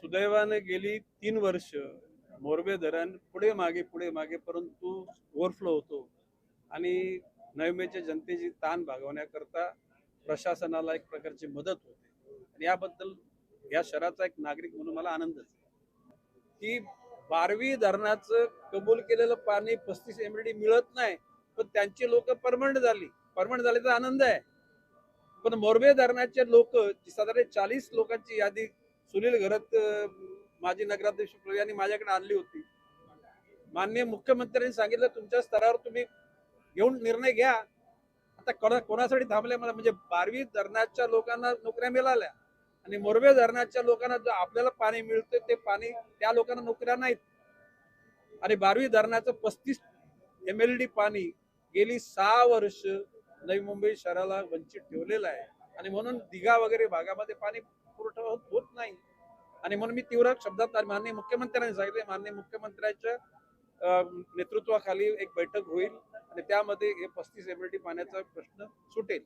सुदैवाने गेली 3 वर्ष मोरबे धरण पुढे मागे परंतु ओव्हरफ्लो होतो आणि नवमेच्या जनतेची ताण भागवण्याकरता प्रशासनाला एक प्रकारची मदत होते आणि याबद्दल या शहराचा एक नागरिक म्हणून मला आनंदच आहे की बारवी धरणाचं कबूल केलेलं पाणी 35 MLD मिळत नाही, पण त्यांची लोक परमनंट झाले तर आनंद आहे. पण मोरबे धरणाचे लोक साधारण 40 लोकांची यादी सुनील घरत माजी नगराध्यक्ष यांनी माझ्याकडे आणली होती. माननीय मुख्यमंत्र्यांनी सांगितलं तुमच्या स्तरावर तुम्ही घेऊन निर्णय घ्या. आता कोणासाठी थांबले मला, म्हणजे बारवी धरणाच्या लोकांना नोकऱ्या मिळाल्या आणि मोरबे धरणाच्या लोकांना जो आपल्याला पाणी मिळतं ते पाणी त्या लोकांना नोकऱ्या नाहीत. आणि बारवी धरणाचं 35 MLD पाणी गेली 6 वर्ष नवी मुंबई शहराला वंचित ठेवलेलं आहे आणि म्हणून दिघा वगैरे भागामध्ये पाणी पुरवठा होत नाही. आणि म्हणून मी तीव्र शब्दात माननीय मुख्यमंत्र्यांनी सांगितले, माननीय मुख्यमंत्र्यांच्या नेतृत्वाखाली एक बैठक होईल आणि त्यामध्ये हे 35 MLD पाण्याचा प्रश्न सुटेल.